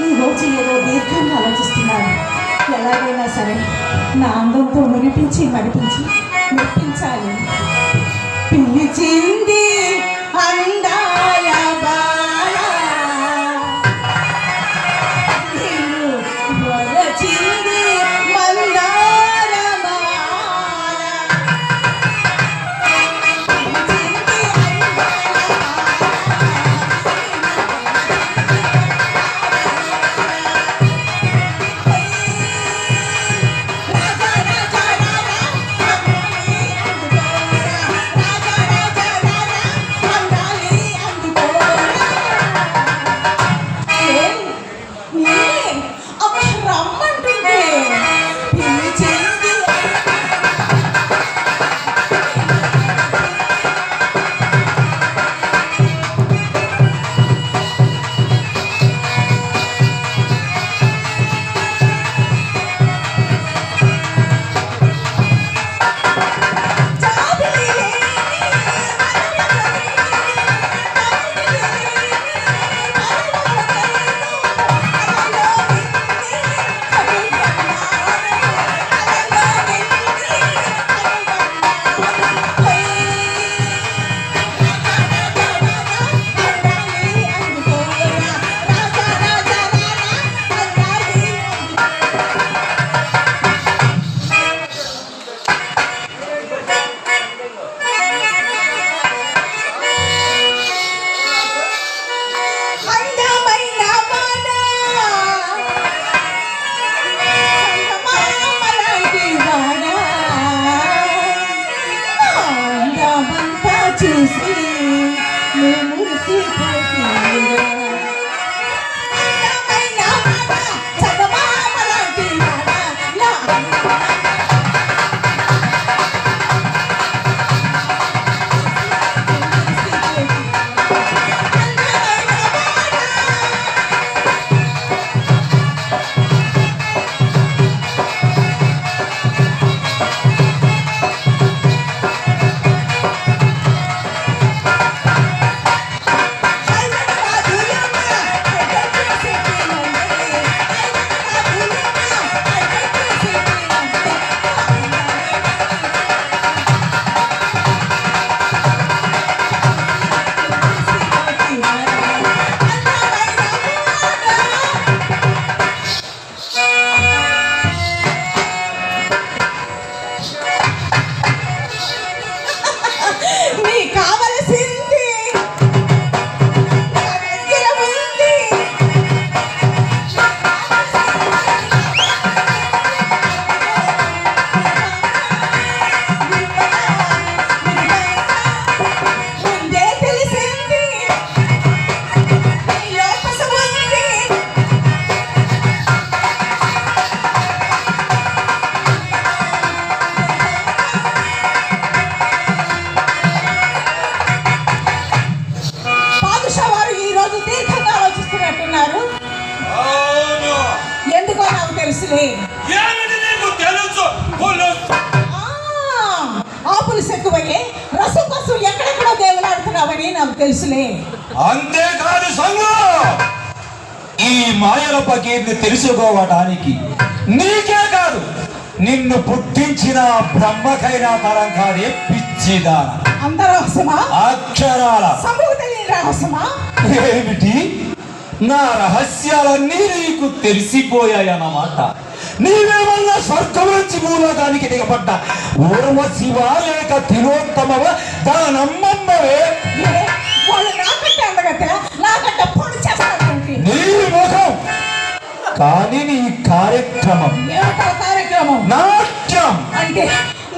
ఈరోజు ఏదో దీర్ఘంగా ఆలోచిస్తున్నాను. ఎలాగైనా సరే నా అందంతో మురిపించి మెప్పించాలి. పిలిచింది అందాల బాల, నిన్ను వలచింది మందార బాల. పిలిచింది చూసి ఆపులు సెక్కువయ్యే రసం కోసం ఎక్కడెక్కడో దేవులాడుతున్నావని నాకు తెలుసులే. అంతేకాదు సంగు, ఈ మాయల పకీర్ని తెలుసుకోవడానికి నీకే కాదు నిన్ను పుట్టించిన బ్రహ్మకైనా తరం కాదే పిచ్చిదా. అందరహస్యమా? అక్షరాల సమూహ తెలియని రహస్యమా? ఏమిటి? నా రహస్యాలన్నీ నీకు తెలిసిపోయాయన్నమాట. నీవేమన్నా స్వర్గం నుంచి భూలోకానికి దిగబడ్డ ఊర్వశివ లేక తిలోత్తమవ దానమ్మమ్మవే? వాళ్ళు నాకంటే అందగతే, నాకంటే పొడి చేస్తానంటే నీ ముఖం. కానీ నీ కార్యక్రమం నాట్యం అంటే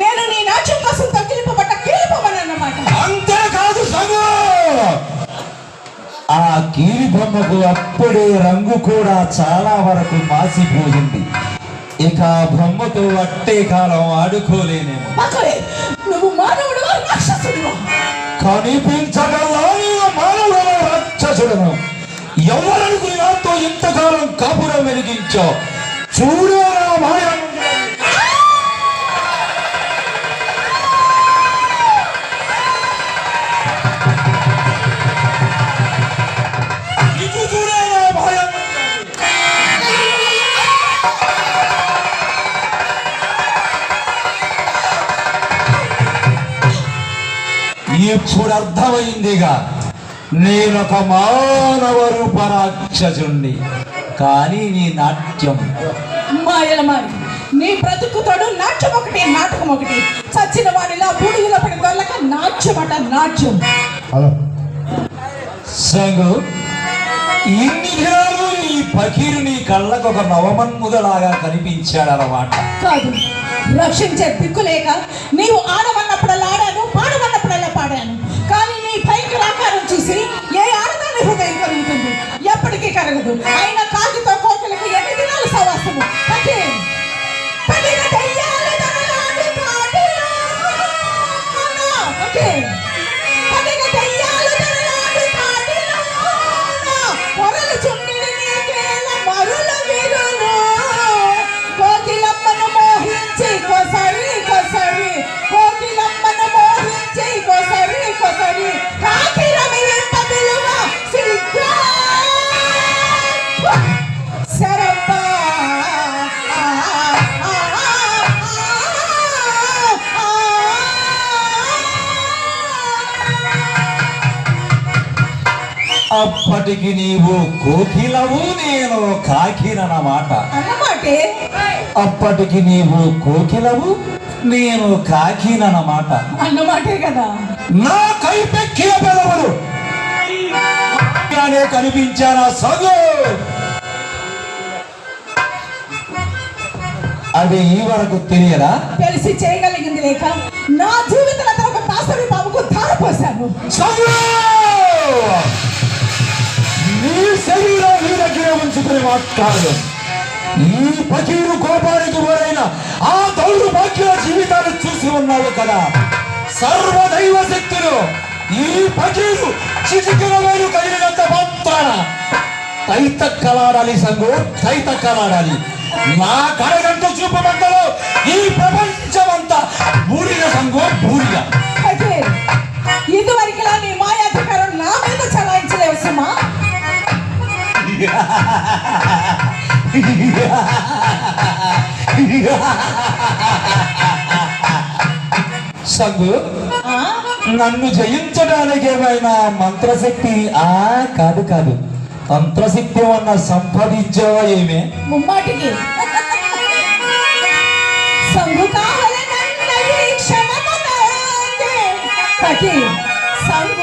నేను నీ నాట్యం కోసం తగ్గిలిపబడ్డ కీలిపమన్నమాట. అంతేకాదు సంగు, ఆ కీలి బొమ్మకు అప్పుడే రంగు కూడా చాలా వరకు మాసిపోయింది. ఇక బొమ్మతో అట్టే కాలం ఆడుకోలేనేమో. నువ్వు మానవుడు రాక్షసుడు. కనిపించగల మానవుడు రాక్షసుడను. ఎవరనుకుని నాతో ఇంతకాలం కాపురం వెలిగించో చూడరా మాయ. ఇది చూడరా మాయ. ఇప్పుడు అర్థమైందిగా, నేనొక మానవ రూప రాక్షసుణ్ణి. కానీ నీ నాట్యం మాయల మారి నీ బ్రతుకుతోడు నాట్యం ఒకటి, నాటకం ఒకటి. చచ్చిన వాడిలా బూడిలో పడి దొల్లక నాట్యం అట నాట్యం. సంగు, ఇన్ని దినాలు ఈ పకీరు నీ కళ్ళకు ఒక నవమన్ముదలాగా కనిపించాడన్నమాట. కాదు, రక్షించే దిక్కు లేక నీవు ఆడవన్నప్పుడల్లా ఆడాను, పాడవన్నప్పుడల్లా పాడాను. కానీ నీ భయంకర ఆకారం చూసి ఏ ఆడదాని హృదయం కలుగుతుంది? ఎప్పటికీ కరగదు. అయినా కాకితో కోకిలకు ఎన్ని దినాలు సవాసము. అప్పటికి నీవు కోకిలవు, నేను కాకినన్నమాట. అన్నమాటే అప్పటికి నీవు కోకిలవు, నేను కాకినన్నమాట. అన్నమాటే కదా. నా కైపెక్కిన పెదవులు కనిపించారా సగు? అది ఈ వరకు తెలియదా? తెలిసి చేయగలిగింది లేక నా జీవితంలో ఒక దాసరి బాబుకు ధారపోశాను. నీ శరీరం నీ దగ్గర ఉంచుకుని మాట్లాడదు. ఈ పకీరు కోపానికి గురైన ఆ దౌర్భాగ్య జీవితాన్ని చూసి ఉన్నావు కదా. సర్వదైవ శక్తులు ఈ పకీరు చిటికిన వేలు కలిగినంత మాత్రాన తైతక్కలాడాలి సంగు, తైతక్కలాడాలి. నా కడగంట చూపు మంటలో ఈ ప్రపంచమంతా బూడిద సంగు, బూడిద. ఇదివరకులా నీ మాయాధికారం నా మీద చలాయించలేవు సుమా. సంగు, నన్ను జయించడానికి ఏమైనా మంత్రశక్తి? కాదు కాదు, తంత్రశక్తి ఏమన్నా సంపాదించావా? ఏమే ముమ్మాటికి సంగు కావాలనన్న ఈ క్షణమునందే సంగు